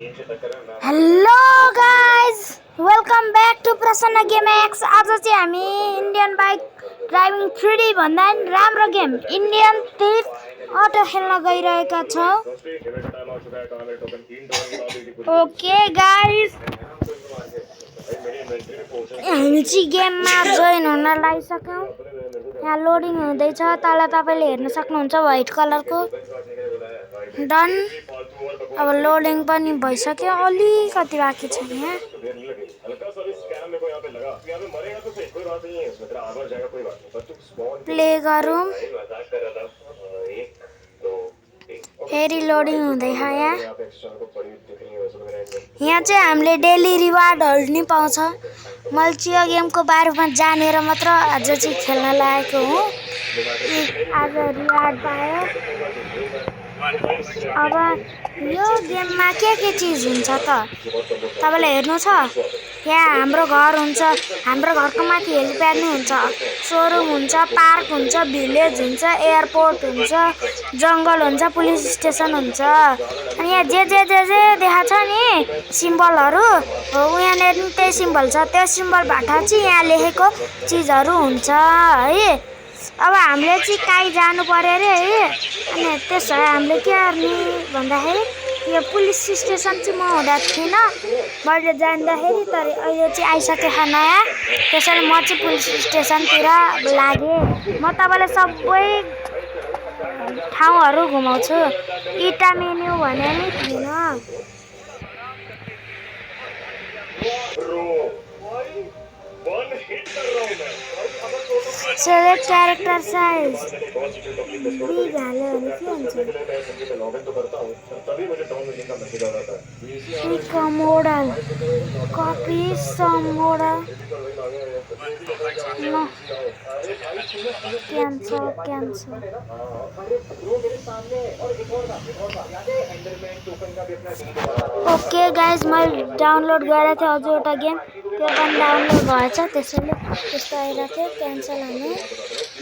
Hello guys, welcome back to Prasanna game X. आज चाहिँ हामी इन्डियन बाइक ड्राइभिङ 3D भन्दा नि राम्रो गेम इन्डियन थिफ अटो खेल्न गइरहेका छौँ। ओके गाइज, हामी चाहिँ गेममा जोइन हुन लागिसक्यौँ। यहाँ लोडिङ हुँदैछ, तल तपाईँले हेर्न सक्नुहुन्छ व्हाइट कलरको डन। अब लोडिङ पनि भइसक्यो, अलिकति बाँकी छ यहाँ। प्ले गरौँ, फेरि लोडिङ हुँदैछ यहाँ। यहाँ चाहिँ हामीले डेली रिवार्डहरू नि पाउँछ। मैले चाहिँ यो गेमको बारेमा जानेर मात्र आज चाहिँ खेल्न लागेको हुँ। आज रिवार्ड पायो। अब यो गेममा के चीज हुन्छ त तपाईलाई हेर्नु छ। यहाँ हाम्रो घर हुन्छ, हाम्रो घरको माथि हेलिप्याड नि हुन्छ, सोरुम हुन्छ, पार्क हुन्छ, भिलेज हुन्छ, एयरपोर्ट हुन्छ, जङ्गल हुन्छ, पुलिस स्टेसन हुन्छ। अनि यहाँ जे देखाएको छ नि सिम्बलहरू हो, यहाँनिर नि त्यही सिम्बल छ। त्यो सिम्बलबाट चाहिँ यहाँ लेखेको चिजहरू हुन्छ है। अब हामीले चाहिँ काहीँ जानु पर्यो अरे है। अनि त्यसो भए हामीले के गर्ने भन्दाखेरि यो पुलिस स्टेसन चाहिँ म हुँदा थिइनँ, मैले जान्दाखेरि, तर अहिले चाहिँ आइसकेको नयाँ। त्यसैले म चाहिँ पुलिस स्टेसनतिर लागेँ। म तपाईँलाई सबै ठाउँहरू घुमाउँछु। इटा मेन्यु भने नि थिएन। सेलेक्ट क्यारेक्टर साइज बिग हाल्यो भने के हुन्छ? Pick a model, copy some model, न क्यान्सल। ओके गाइज, मैले डाउनलोड गरेको थिएँ अझै एउटा गेम, त्यो पनि डाउनलोड भएछ। त्यसैले त्यस्तो आइरहेको थियो। क्यान्सल हाल्नु,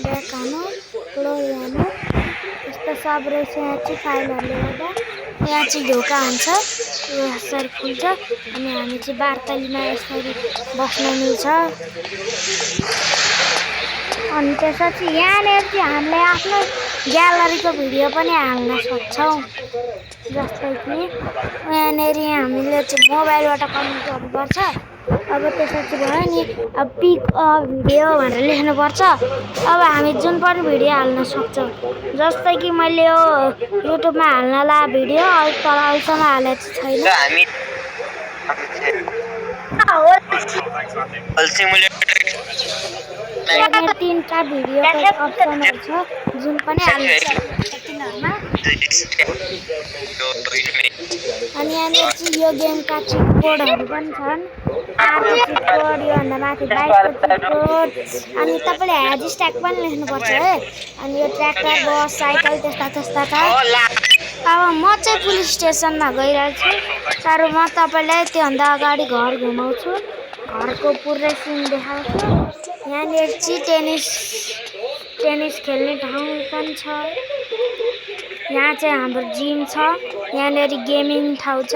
ब्याक हाल्नु, क्लोज हाल्नु, यस्तो सब रहेछ। यहाँ चाहिँ फाइलहरूले गर्दा यहाँ चाहिँ ढोका हुन्छ, यो यसरी खुल्छ। अनि हामी चाहिँ बार्तलीमा यसरी बस्न मिल्छ। अनि त्यसपछि यहाँनिर चाहिँ हामीले आफ्नो ग्यालरीको भिडियो पनि हाल्न सक्छौँ। जस्तै कि यहाँनिर हामीले चाहिँ मोबाइलबाट कनेक्ट गर्नुपर्छ। अब त्यसपछि भयो नि, अब पिक अ भिडियो भनेर लेख्नुपर्छ। अब हामी जुन पनि भिडियो हाल्न सक्छौँ। जस्तै कि मैले यो युट्युबमा हाल्न ला भिडियो तर अहिलेसम्म हालेको छैन। यहाँ 3टा भिडियोको अप्सनहरू छ, जुन पनि हाल्न सक्नुहुन्छ तिनीहरूमा। अनि यहाँनिर चाहिँ यो गेमका चिट कोडहरू पनि छन्। कारको चिट कोड, योभन्दा माथि बाइकको चिट कोड। अनि तपाईँले ह्याज ट्याग पनि लेख्नुपर्छ है। अनि यो ट्र्याक्टर, बस, साइकल त्यस्ता छ। अब म चाहिँ पुलिस स्टेसनमा गइरहेको छु, तर म तपाईँलाई त्योभन्दा अगाडि घर घुमाउँछु, घरको पुरै सिन देखाउँछु। यहाँनिर चाहिँ टेनिस खेल्ने ठाउँ पनि छ। यहाँ चाहिँ हाम्रो जिम छ। यहाँनिर गेमिङ ठाउँ छ।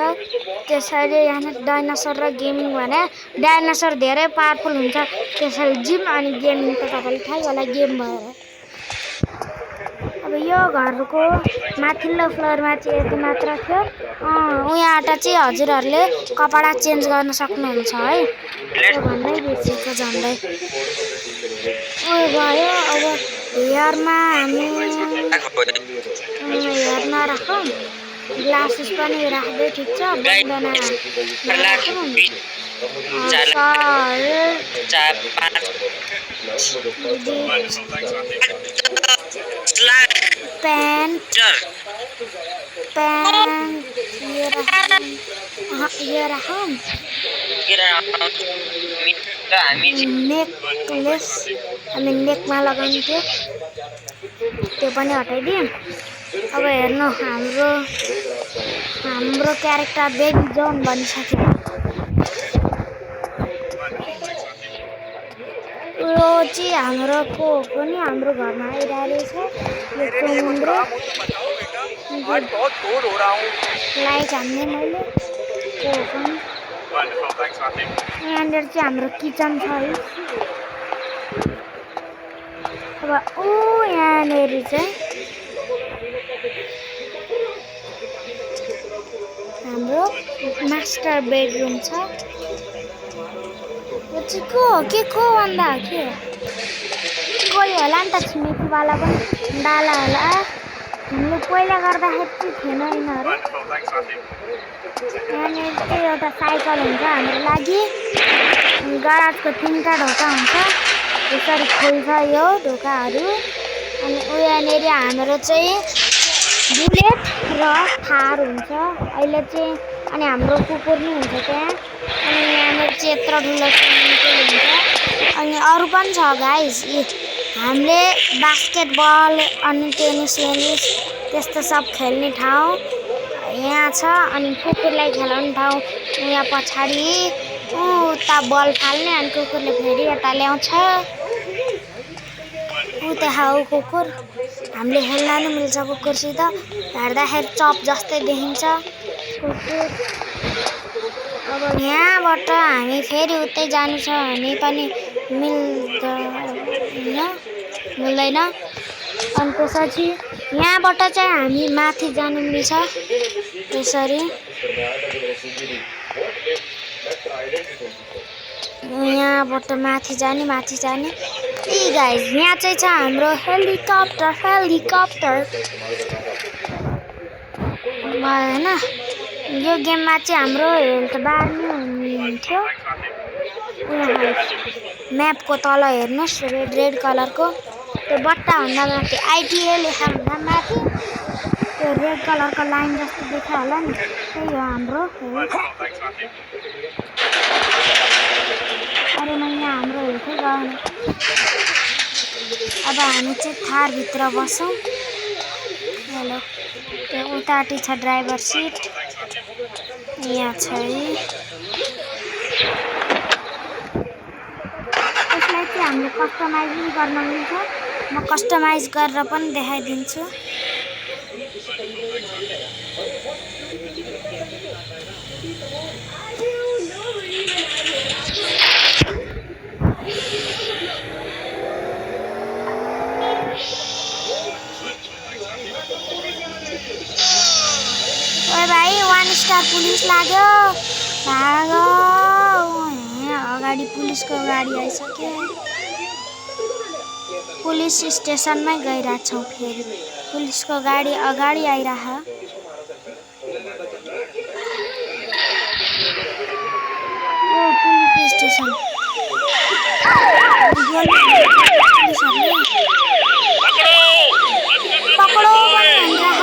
त्यसैले यहाँ डाइनासोर र गेमिङ भने डाइनासोर धेरै पावरफुल हुन्छ। त्यसैले जिम अनि गेमिङ त तपाईँले थाहै होला गेम भएर। अब यो घरको माथिल्लो फ्लोरमा चाहिँ यति मात्र थियो। उहाँबाट चाहिँ हजुरहरूले कपडा चेन्ज गर्न सक्नुहुन्छ है। त्यो भन्दै बिर्सेको झन्डै उयो भयो। अब हेयरमा हामी हेयर नराखौँ, ग्लासेस पनि राख्दै ठिक छ। बन्दैन पैंट ये रहा नेकलेस हामी नेकमा लगाउँथ्यो, त्यो पनि हटाइदिउँ। अब हेर्नु, हाम्रो क्यारेक्टर बेबी जोन बनिसक्यो। यो चाहिँ हाम्रो को पनि हाम्रो घरमा आइरहेको छ। लाइट हान्ने मैले ओभन यहाँनिर चाहिँ हाम्रो किचन छ है अब यहाँनिर चाहिँ हाम्रो मास्टर बेडरुम छ यो चाहिँ के को भन्दा के गयो होला नि त छिमेकीवाला पनि डाला होला हामीले पहिला गर्दाखेरि चाहिँ थिएन यिनीहरू यहाँनिर चाहिँ एउटा साइकल हुन्छ हाम्रो लागि गराजको 3टा ढोका हुन्छ यसरी खोल्छ यो ढोकाहरू अनि यहाँनिर हाम्रो चाहिँ बुलेट र थार हुन्छ अहिले चाहिँ अनि हाम्रो कुकुर नि हुन्छ त्यहाँ अनि यहाँनिर चाहिँ यत्रो ठुलो स्विमिङ पुल हुन्छ अनि अरू पनि छ गाइस हामीले बास्केटबल अनि टेनिस त्यस्तो सब खेल्ने ठाउँ यहाँ छ अनि कुकुरलाई खेलाउने ठाउँ यहाँ पछाडि उता बल फाल्ने अनि कुकुरले फेरि यता ल्याउँछ त्यहाँ हो कुकुर हामीले खेल्न नि मिल्छ कुकुरसित हेर्दाखेरि चप जस्तै देखिन्छ कुकुर अब यहाँबाट हामी फेरि उतै जानु छ भने पनि मिल्दैन अनि त्यसपछि यहाँबाट चाहिँ हामी माथि जानु मिल्छ त्यसरी यहाँबाट माथि जाने ए गाइस यहाँ चाहिँ छ हाम्रो हेलिकप्टर हैन यो गेममा चाहिँ हाम्रो हेल्थ बार नि हुन्थ्यो म्यापको तल हेर्नुस् रेड कलरको त्यो बट्टा भन्दा माथि आइटिए लेखा माथि त्यो रेड कलरको लाइन जस्तो देखा होला नि त्यही हो हाम्रो अरे म यहाँ हाम्रो हेल्थै गएन अब हामी चाहिँ थारभित्र बसौँ हेलो त्यो उतापट्टि छ ड्राइभर सिट यहाँ छ है यसलाई चाहिँ हामीले कस्टमाइज गर्न मिल्छ म कस्टमाइज गरेर पनि देखाइदिन्छु ओए भाइ 1 स्टार पुलिस लाग्यो भाग अगाडि पुलिसको गाडी आइसक्यो पुलिस स्टेसनमै गइरहेछौँ फेरि पुलिसको गाडी अगाडि आइरह पुलिस स्टेसन पकड़ो भनिरह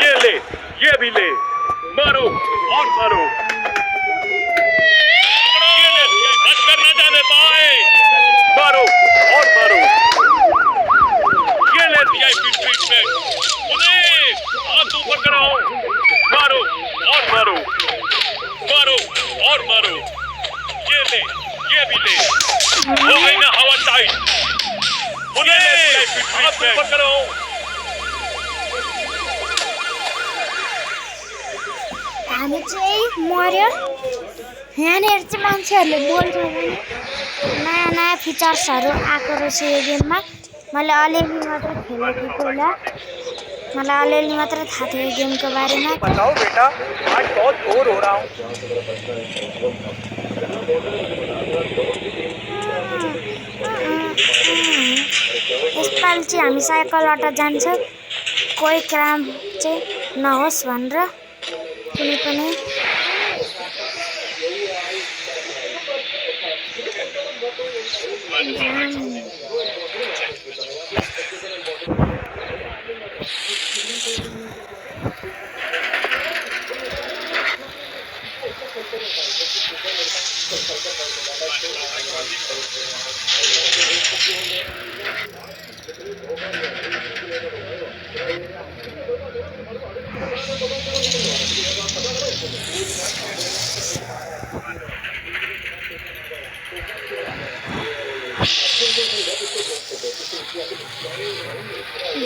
यार ये भी ले मारो और मारो करना जाने पाए मारो और मारो ये ले वीआईपी ट्रीटमेंट उन्हें हाथ ऊपर कराओ मारो और मारो मारो और मारो ये भी ले हो गई ना हवा टाइट उन्हें हाथ ऊपर कराओ हामी चाहिँ मर्यो यहाँनिर चाहिँ मान्छेहरूले बोल्छ भने नयाँ नयाँ फिचर्सहरू आएको रहेछ यो गेममा मैले अलिअलि मात्र खेलेको पहिला मलाई अलिअलि मात्र थाहा थियो यो गेमको बारेमा बताओ बेटा आज बहुत बोर हो रहा हूँ यसपालि चाहिँ हामी साइकलबाट जान्छ कोही काम चाहिँ नहोस् भनेर कुनै पनि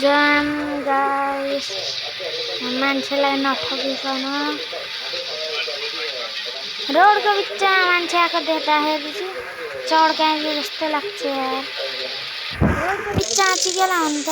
जाम गाइस मान्छेलाई नठगिकन रोडको बिचमा मान्छे आएको देख्दाखेरि चाहिँ चड्काएको जस्तो लाग्छ यार रोडको बिचमा चिकेला हो नि त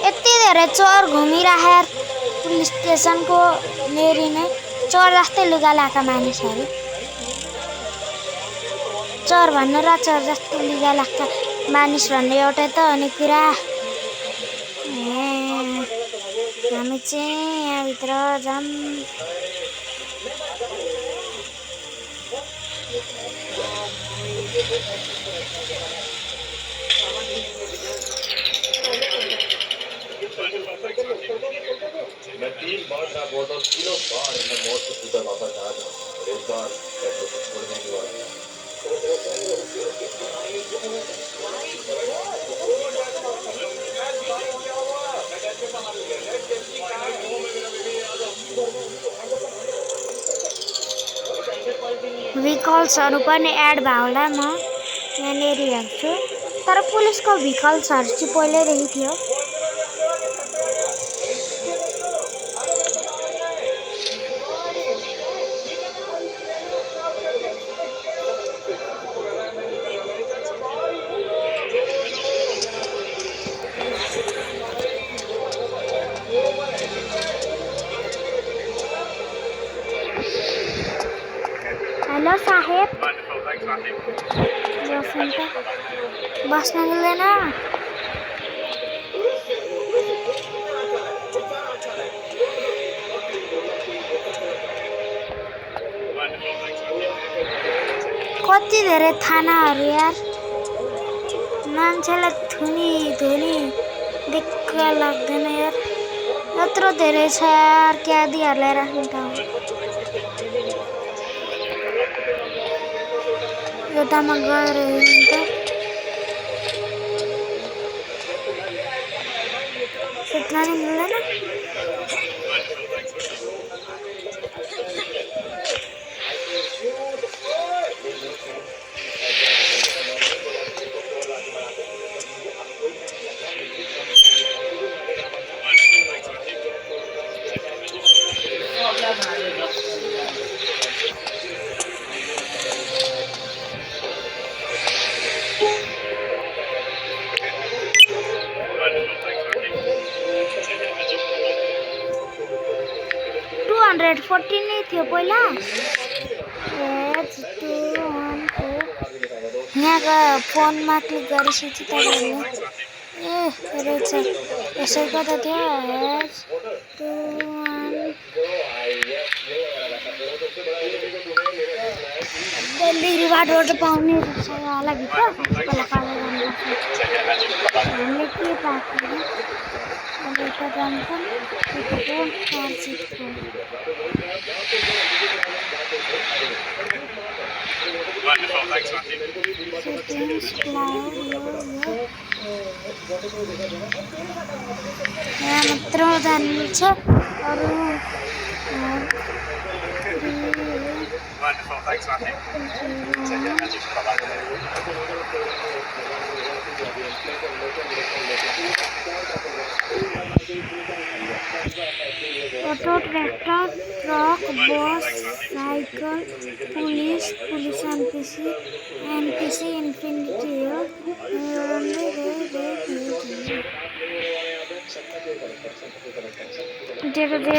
यति धेरै चोर घुमिराखे पुलिस स्टेसनको नेरी नै चोर जस्तै लुगा लगाएका मानिसहरू चोर भन्नु र चोर जस्तै लुगा लगाएका मानिस भन्ने एउटै त हो नि कुरा हामी चाहिँ यहाँभित्र जाम मैं 3 बार ना बोल रहा हूँ, तीनों बार मैं मौत को सीधा वापस आ जाऊँ और इस बार मैं तो छोड़ने की बात भिकल्सहरू पनि एड भयो होला म यहाँनिर हेर्छु तर पुलिसको भिकल्सहरू चाहिँ पहिल्यैदेखि थियो हेलो साहेब बस्न मिल्दैन कति धेरै थानाहरू यार मान्छेलाई धुनी दिक्क लाग्दैन यार यत्रो धेरै छ यार क्यादीहरूलाई राख्ने ठाउँ एउटामा गएर हेर्नु त सुत्न नि मिल्दैन $214 नै थियो पहिला यहाँको फोनमा क्लिक गरेपछि तपाईँहरूले रहेछ यसैको त थियो डेली रिवार्डबाट पाउने रहेछ होला भित्र पहिला पालो गर्नुपर्छ हामीले के पाएको अब यता जान्छौँ यहाँ मात्र जान्छ अरू auto tractor truck bus cycle police NPC infinity हो 000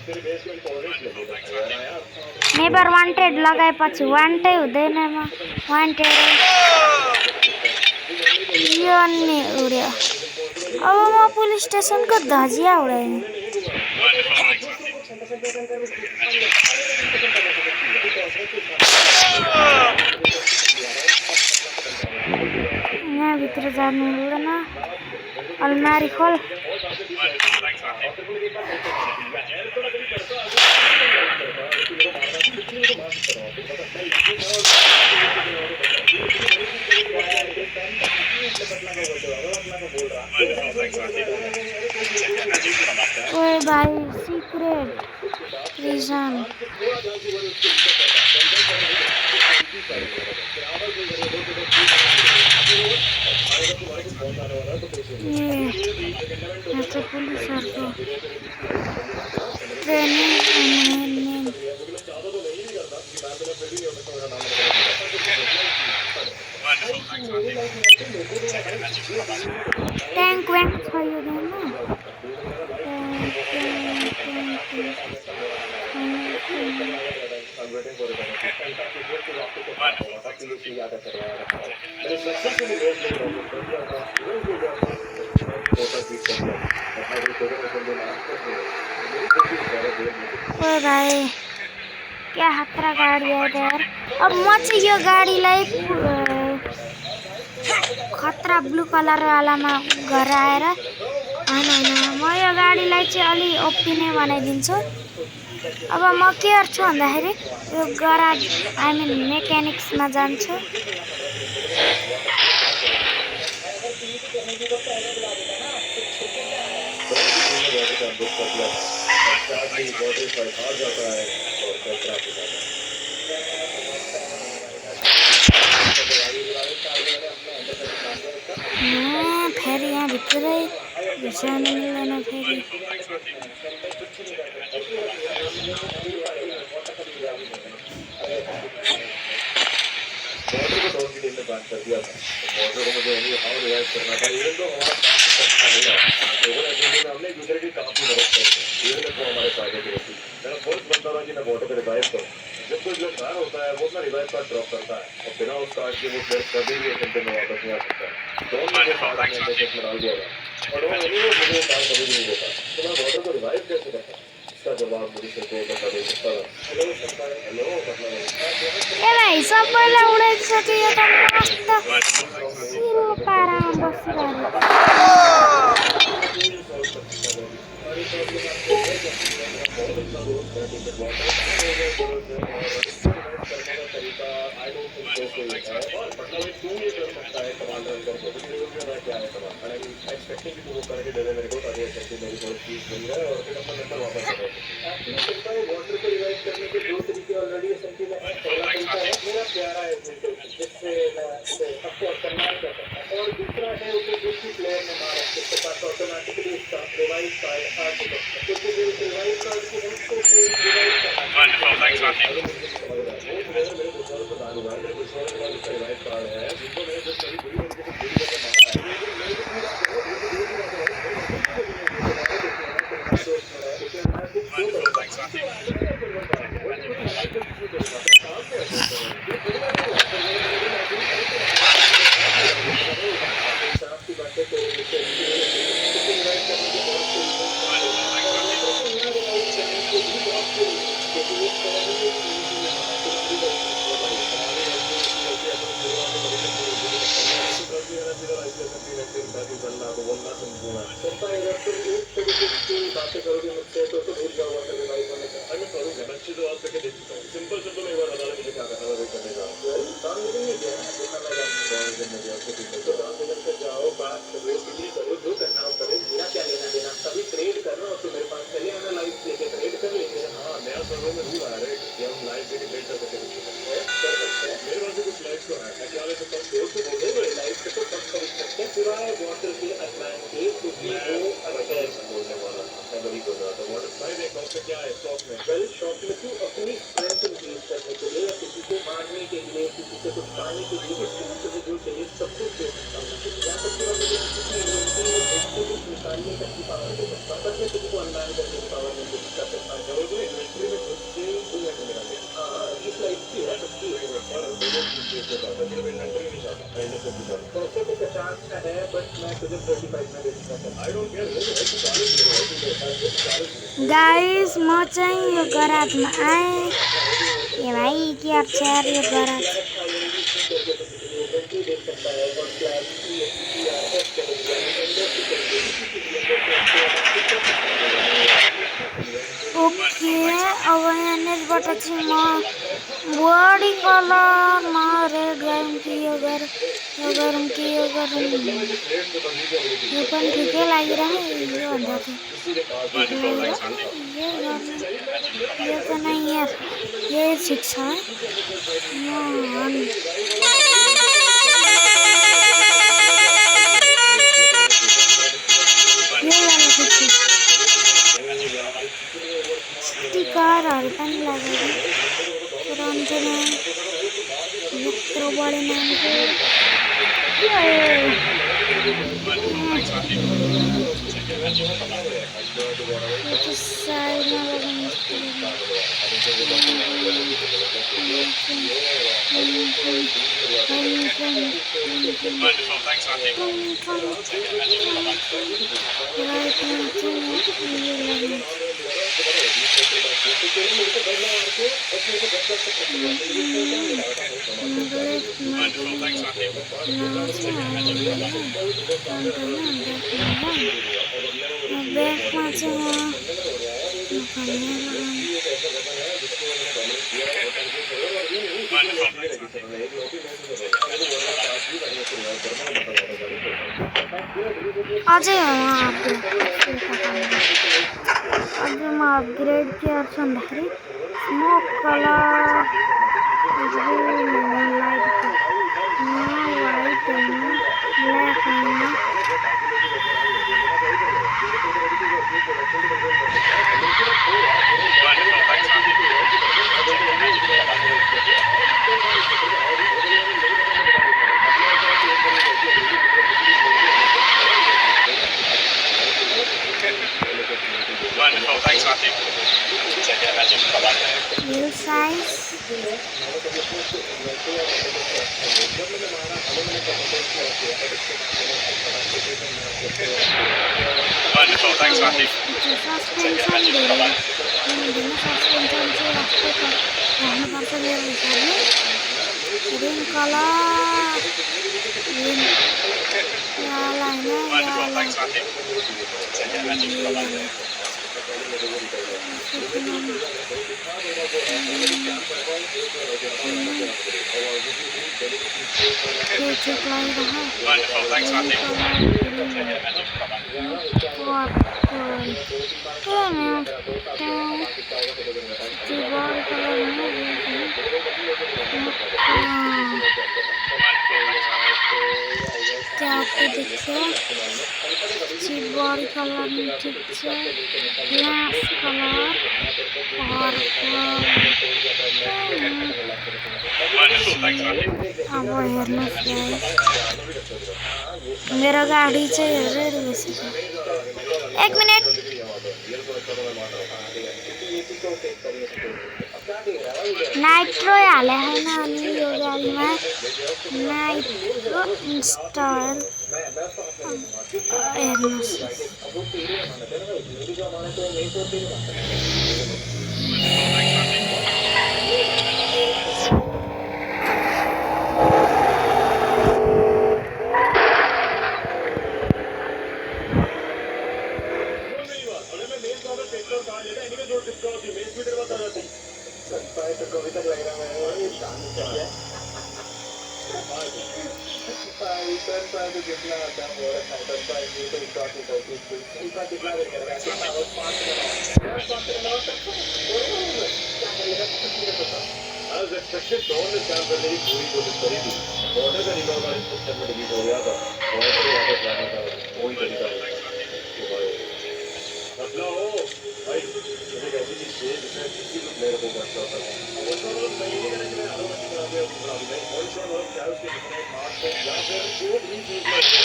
तेरे बेसमेंट कॉलेज लगेगा यार आया नेबर वान्टेड लगाएपछि वान्टै हुँदैन वान्टेड यो नि उड्यो अब म पुलिस स्टेसनको धजिया उडाएँ यहाँ भित्र जानु हुँदैन अलमारी खोल ओए भाई सीक्रेट रीजन ये ऐसे पुलिसहरुको ट्रेनिङ ट्याङ्क व्याङ्क छ यो गेममा ओए भाइ क्या खतरा गाडी है यार अब म चाहिँ यो गाडीलाई खतरा ब्लू कलर वालामा गराएर हैन म यो गाडीलाई चाहिँ अलि ओपी नै बनाइदिन्छु अब म के गर्छु भन्दाखेरि यो गराज आई मिन मेकानिक्समा जान्छु फेरि यहाँ भित्रै घुस्याउनु मिल्दैन फेरि बात कर दिया था मॉडल को मुझे यही हाउ रिवाइज करना था इवन तो हमारा अच्छा नहीं रहा ओवर एजेंडे में हमने यूजर की काफी मदद की इवन को हमारे फायदे की रहती मेरा फर्स्ट बनता था कि मैं बॉटल को रिवाइव करूँ जब कोई प्लेयर बाहर होता है वो अपना रिवाइव कार्ड ड्रॉप करता है और बिना उस कार्ड के वो प्लेयर कभी भी एजेंडे में वापस नहीं आ सकता है तो मुझे कार्ड में डाल दिया था और वो मुझे कार्ड कभी नहीं देता तो मैं बॉटल को रिवाइव कैसे करता इसका जवाब मुझे को बता दे सकता था हेलो ए भाइ सबैलाई उडाइसक्यो यो त मस्त सिरो पारामा बसिरहेको निकालने तक की पावर दे सकता है, पर मैं किसी को अनबैन करने की पावर नहीं दे सकता। इसके साथ है, सिर्फ इन्वेंटरी नहीं चाहता, इंडस्ट्री भी चाहता। तो उससे कुछ 50 का है, बट मैं तुझे 35 में बेचना चाहता हूँ। आई डोंट केयर, वो है कि 40 में है, तुझे 40 में। गाइस म चाहिँ यो गराजमा आएँ। ए भाइ के गर्छ यार यो गराज। ओके अब यहाँनिरबाट चाहिँ म बडी कलरमा रेड गरौँ कि यो गरौँ कि यो गरौँ। यो पनि ठिकै लागिरह्यो योभन्दा त यो त नै यार यही ठिक छ स्टिकरहरू पनि लगाएर रन्जना यत्रो बढे नानीको साइडमा ब्यागमा चाहिँ अझै म अपग्रेड के गर्छु भन्दाखेरि स्मोक कलर लाइट वाइट होइन ब्ल्याक होइन Wonderful, thanks Matthew. Take it, imagine. Bye-bye. Real size. Wonderful, thanks Matthew. Suspension bye-bye. Suspension green color. Wonderful, thanks Matthew. Take it, imagine. Bye-bye. Wonderful, thanks Matthew. Take it, imagine. क्या आपको देखिए चिबॉल colour में ठीक है glass colour और अब हेर्नुहोस् guys मेरो गाडी चाहिँ हेरेर बसेको 1 मिनेट नाइट्रो हाले हैन अनि यो गाडीमा नाइट्रो इन्स्टल हेर्नुहोस् As expected, Dawn is काम करने की पूरी कोशिश करी थी। बॉर्डर का निकाल वाले सिस्टम में डिलीट हो गया था। बॉर्डर से वापस लाने का कोई तरीका नहीं। अपना हो भाई, मुझे ऐसी चीज चाहिए जिसमें किसी भी प्लेयर को कर सकता है। वो तो नहीं है कि मैं आलोचना करा दिया पूरा भी नहीं। और क्या मतलब क्या उसके डिफरेंट मार्क्स है या फिर जो भी चीज में उसके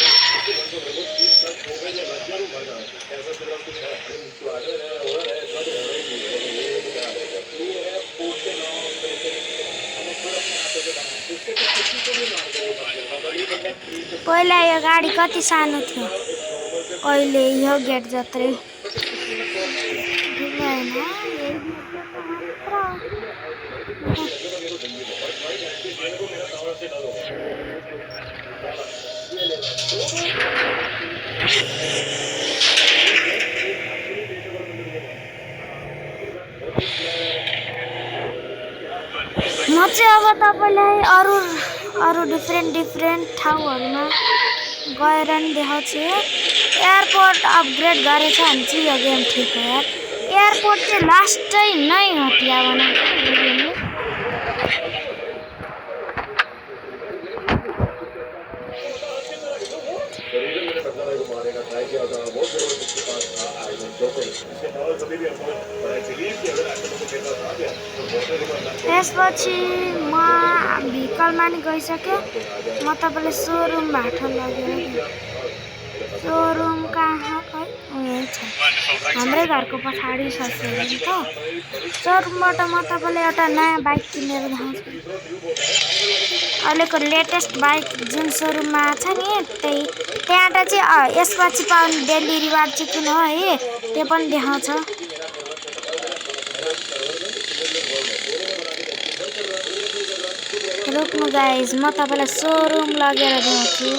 बंदे को लोग चीज तक हो गए या लग जाए मर जाए। ऐसा फिर कुछ है। तो आगे है और है सब हो रही है। ये क्या है? ये है पोस्ट के नाम पे हमें पूरा अपने आप से बनाना। इसके पहिला यो गाडी कति सानो थियो अहिले यो गेट जत्रै ठुलो हैन यही म चाहिँ अब तपाईलाई अरू डिफ्रेन्ट ठाउँहरुमा गएर नि देखाउँछु एयरपोर्ट अपग्रेड गरेछ भने चाहिँ यो गेम ठीक हो यार एयरपोर्ट चाहिँ लास्टै नै हटिया बनाएको गेमले त्यसपछि म भेहिकलमा नि गइसक्यो म तपाईलाई सोरुम बाटो लगेर सोरुम कहाँ खै यही छ हाम्रै घरको पछाडि छ सोरुम त सोरुमबाट म तपाईलाई एउटा नयाँ बाइक किनेर देखाउँछु अहिलेको लेटेस्ट बाइक जुन सोरुममा छ नि त्यहाँबाट चाहिँ यसपछि पाउने डेली रिवार्ड चाहिँ किन हो है त्यो पनि देखाउँछ रोक्नु गाइज म तपाईलाई सोरुम लगेर देखाउँछु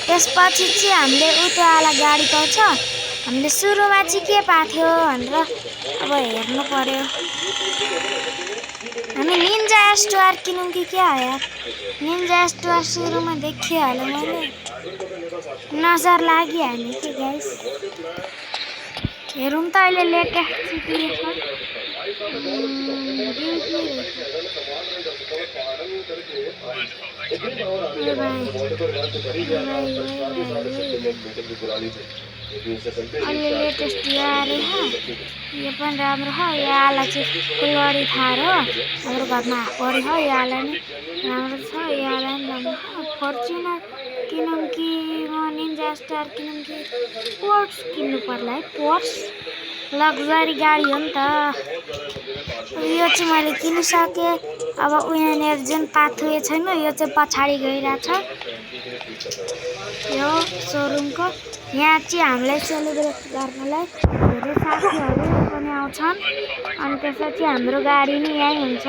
त्यसपछि चाहिँ हामीले उतोवाला गाडी पाउँछ हामीले सुरुमा चाहिँ के पाथ्यो भनेर अब हेर्नु पर्यो हामी निन्जा एस्टुआर किनौँ कि क्या हो यार निन्जा एस्टुआर सुरुमा देखिहाल्यो मैले नजर लागिहाल्यो कि गाइस हेरौँ त अहिले लेटेस्ट सिटी अहिले लेटेस्ट यार यो पनि राम्रो हो यो आला चाहिँ फुलवाडी थार हो हाम्रो घरमा पऱ्यो हो यो आला नि राम्रो छ यो आला नि राम्रो फर्च्युनर किनौँ कि म निन्जा स्टार किनौँ कि पोर्स किन्नु पर्ला है पोर्स लग्जरी गाडी हो नि त यो चाहिँ मैले किनिसकेँ अब उहाँनिर जुन पाथवे छैन यो चाहिँ पछाडि गइरहेछ यो सोरुमको यहाँ चाहिँ हामीलाई सेलिब्रेट गर्नलाई धेरै साथीहरू पनि आउँछन् अनि त्यसपछि हाम्रो गाडी नि यहीँ हुन्छ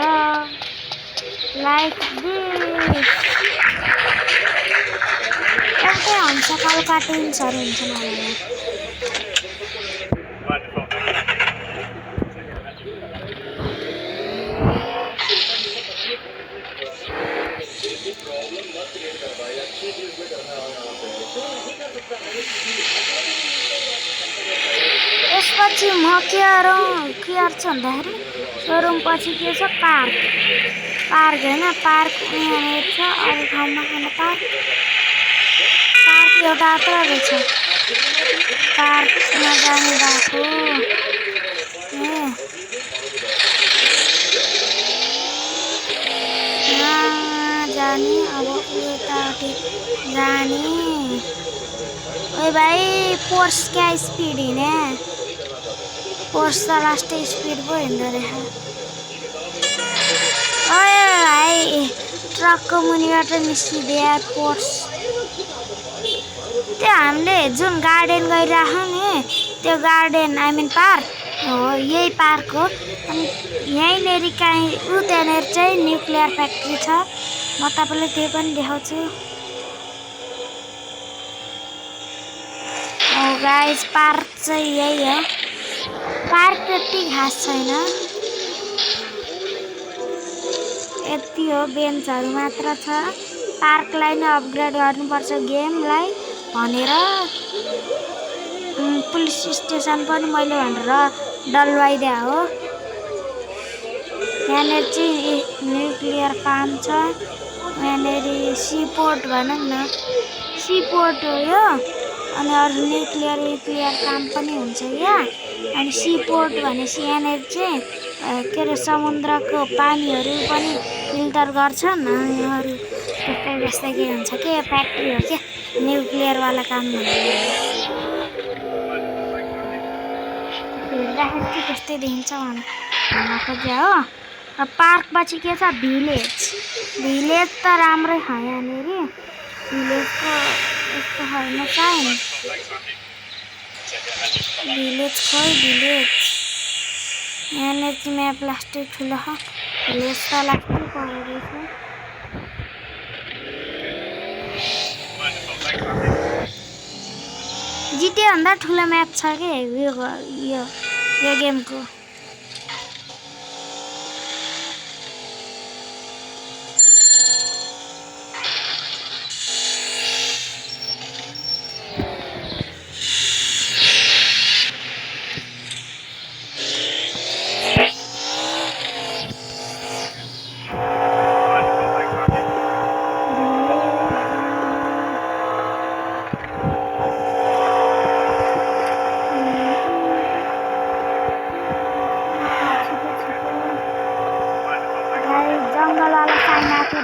लाइक दिस एउटै हुन्छ कालो कार्टुन्सहरू हुन्छन् होला यसपछि म के गर्छु भन्दाखेरि सोरुम पछि के छ पार्क होइन पार्क यहाँनिर छ अरू ठाउँमा छैन पार्क एउटा मात्र रहेछ पार्कमा जाने बाटो जाने अब यतापट्टि जाने ओए भाइ पोर्स क्या स्पिड हिँडे पोर्स त लास्टै स्पिड पो हिँड्दो रहेछ ओए भाइ ट्रकको मुनिबाट निस्किदियो यार पोर्स त्यो हामीले जुन गार्डन गइराखौँ नि त्यो गार्डन आई मिन पार्क हो यही पार्क हो अनि यहीँनिर काहीँ त्यहाँनिर चाहिँ न्युक्लियर फ्याक्ट्री छ म तपाईँलाई त्यो पनि देखाउँछु गाइस पार्क चाहिँ यही हो पार्क त्यति खास छैन यति हो बेन्चहरू मात्र छ पार्कलाई नै अपग्रेड गर्नुपर्छ गेमलाई भनेर पुलिस स्टेसन पनि मैले भनेर डलवाइदिए हो यहाँनिर चाहिँ न्युक्लियर फार्म छ यहाँनिर सीपोर्ट भनौँ न सीपोर्ट हो यो अनि अरू न्युक्लियर काम पनि हुन्छ क्या। अनि सीपोर्ट भनेपछि यहाँनिर चाहिँ के अरे समुद्रको पानीहरू पनि फिल्टर गर्छन्। अनि अरू त्यस्तै के हुन्छ के फ्याक्ट्री हो क्या न्युक्लियरवाला काम भन्ने। हेर्दाखेरि चाहिँ त्यस्तै देखिन्छ भन्न खोजे हो। र पार्कपछि के छ भिलेज त राम्रै छ यहाँनिर। भिलेजको यस्तो होइन साइन भिलेज यहाँनिर चाहिँ म्याप लास्टै ठुलो छ। भिलेज त लास्टै परेको छ। जिटिए भन्दा ठुलो म्याप छ के यो गेमको।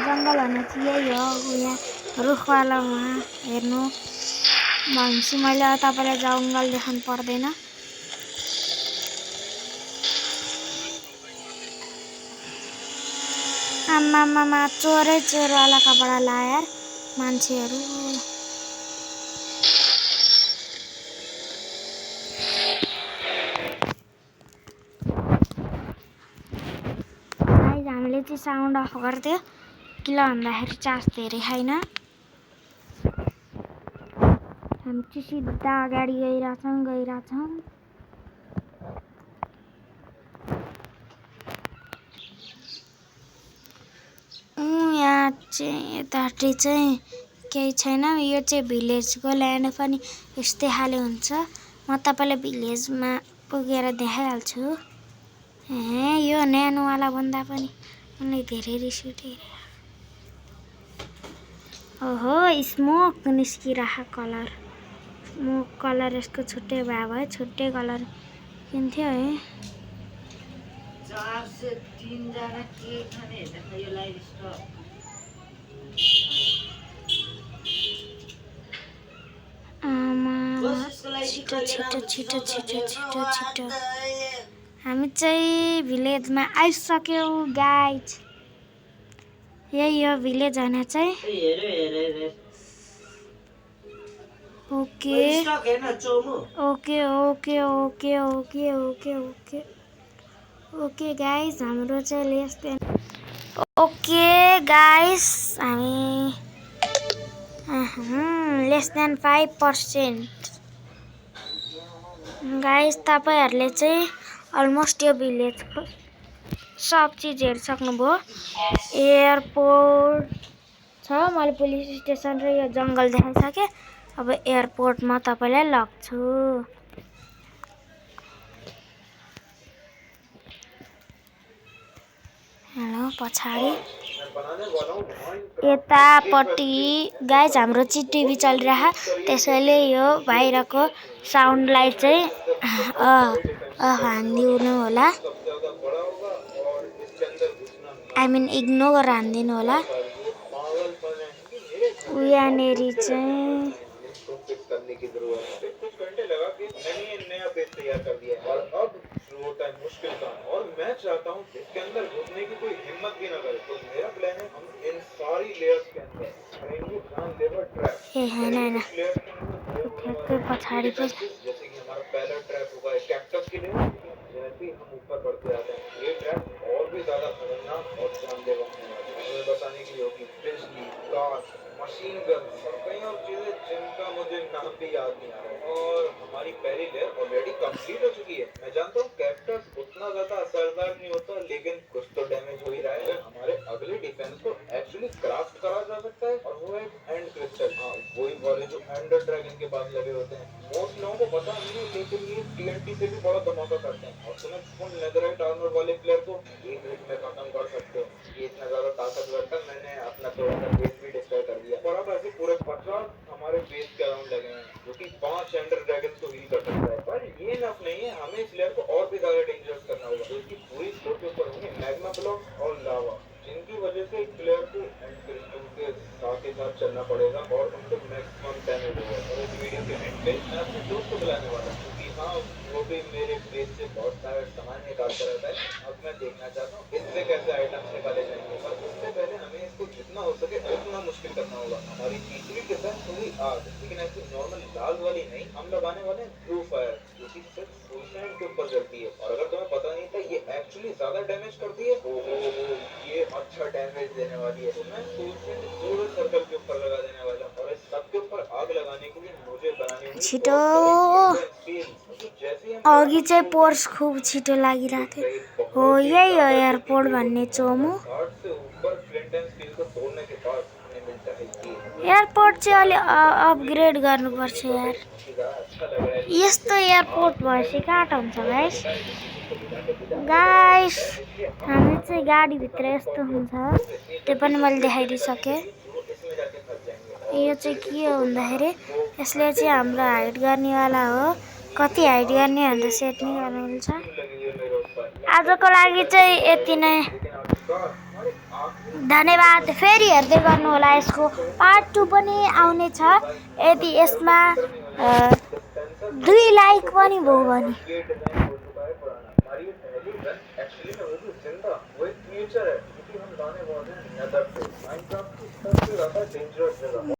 जङ्गल भने चाहिँ यही हो यहाँ रुखवालामा हेर्नु भनेपछि मैले तपाईँलाई जङ्गल देखाउनु पर्दैन। आमामामा चोरवाला कपडा लाएर मान्छेहरू। हामीले चाहिँ साउन्ड अफ गरिदियो किन भन्दाखेरि चार्ज धेरै छैन। हामी चाहिँ सिधा अगाडि गइरहेछौँ। यहाँ चाहिँ यतापट्टि चाहिँ केही छैन। यो चाहिँ भिलेजको ल्यान्ड पनि यस्तै खाले हुन्छ। म तपाईँलाई भिलेजमा पुगेर देखाइहाल्छु। यो न्यानोवाला भन्दा पनि उनले धेरै रिस उठेर। ओहो स्मोक निस्किरहेको कलर। स्मोक कलर यसको छुट्टै भए छुट्टै कलर किन्थ्यो है। 4 से 3 जना के खाने हेर्दा यो लाइभ स्टक छिटो हामी चाहिँ भिलेजमा आइसक्यौँ गाइज। यही हो भिलेज भने चाहिँ। ओके गाइज हाम्रो चाहिँ हामी लेस देन 5%। गाइज तपाईँहरूले चाहिँ अलमोस्ट यो भिलेजको सब चिज हेरिसक्नुभयो। एयरपोर्ट छ, मैले पुलिस स्टेसन र यो जङ्गल देखाइसकेँ। अब एयरपोर्टमा तपाईँलाई लग्छु। हेलो पछाडि यतापट्टि गाइज हाम्रो चाहिँ टिभी चलिरहेको, त्यसैले यो बाहिरको साउन्डलाई चाहिँ हानिदिनु होला। इग्नोर गरेर हानिदिनु होला। यहाँनिर चाहिँ मुश्किल काम और मैं चाहता हूँ इसके अंदर घुसने की कोई हिम्मत भी ना करे। तो मेरा प्लान है हम इन सारी लेयर्स के अंदर करेंगे जानलेवा ट्रैप। पछाडि जैसे कि हमारा पहला ट्रैप होगा कैक्टस के लिए। जैसे ही हम ऊपर बढ़ते जाते हैं ये ट्रैप और भी ज्यादा खतरनाक और जानलेवा होने वाला है। हमें बताने की होगी बिजली, कार, मशीन गन और कई और चीजें जिनका मुझे नाम भी याद नहीं आ रहा। और हमारी पहली लेयर ऑलरेडी कंप्लीट हो चुकी है। मैं जानता हूँ कैक्टस उतना ज्यादा असरदार नहीं होता, लेकिन कुछ तो डैमेज हो ही रहा है। हमारे अगले डिफेंस को एक्चुअली क्राफ्ट करा जा सकता है और वो है एंड क्रिस्टल। हाँ वही वाले जो एंडर ड्रैगन के पास लगे होते हैं। मोस्ट लोगों को पता नहीं है, लेकिन ये TNT से भी बड़ा धमाका करते हैं। और तुम्हें फुल नेदरराइट आर्मर वाले प्लेयर को एक हिट में खत्म कर सकते हो। ये इतना ज्यादा ताकतवर था, मैंने अपना थोड़ा सा बेस भी डिस्ट्रॉय कर दिया। और अब ऐसे पूरे 50 हमारे बेस के अराउंड लगे हैं, जो कि 5 ब्लॉक और लावा, जिनकी वजह से प्लेयर को एंड क्रिस्टल के साथ ही साथ चलना पड़ेगा और उनको मैक्सिमम डैमेज होगा। और इस वीडियो के एंड पे मैं अपने दोस्त को बुलाने वाला हूँ क्योंकि हाँ वो भी मेरे पेज से बहुत सारा सामान निकालता रहता है। अब मैं देखना चाहता हूँ इससे कैसे आइटम्स निकाले जाएंगे, पर उससे पहले हमें इसको जितना हो सके उतना मुश्किल करना होगा। हमारी तीसरी डिजाइन थोड़ी आग, लेकिन ऐसी नॉर्मल लाल वाली नहीं, हम लगाने वाले हैं ब्लू फायर जो कि सिर्फ सुसाइड के ऊपर जलती है। और अगर तुम्हें पता नहीं था ये एक्चुअली ज्यादा डैमेज करती है, ये अच्छा डैमेज देने वाली है। तो मैं सुसाइड पूरे सर्कल के ऊपर लगा देने वाला हूं और इस सब के ऊपर आग लगाने के लिए मुझे बनानी होगी छिटो जैसे अघि चाहिँ पोर्स खूब छिटो लागिरहेको थियो। हो यही हो एयरपोर्ट भन्ने चोमो। 60 से ऊपर फ्लिंट एंड स्टील को तोड़ने के बाद हमें मिलता है ये। एयरपोर्ट चाहिँ अलि अपग्रेड गर्नुपर्छ यार। अच्छा लग रहा है। यस्तो एयरपोर्ट भएपछि कहाँ हुन्छ गाइस। गाइस हामी चाहिँ गाडीभित्र यस्तो हुन्छ, त्यो पनि मैले देखाइदिइसकेँ। यो चाहिँ के हो भन्दाखेरि यसले चाहिँ हाम्रो हाइड गर्नेवाला हो, कति हाइड गर्ने भनेर सेट नै गर्नु मिल्छ। आजको लागि चाहिँ यति नै, धन्यवाद। फेरि हेर्दै गर्नु होला, यसको पार्ट 2 पनि आउने छ। यदि यसमा 2 लाइक पनि भयो भने। एक्चुअली में वो भी जिंदा, वो एक फ्यूचर है क्योंकि हम लाने वाले हैं नेदर से, माइनक्राफ्ट की सबसे ज्यादा डेंजरस जगह।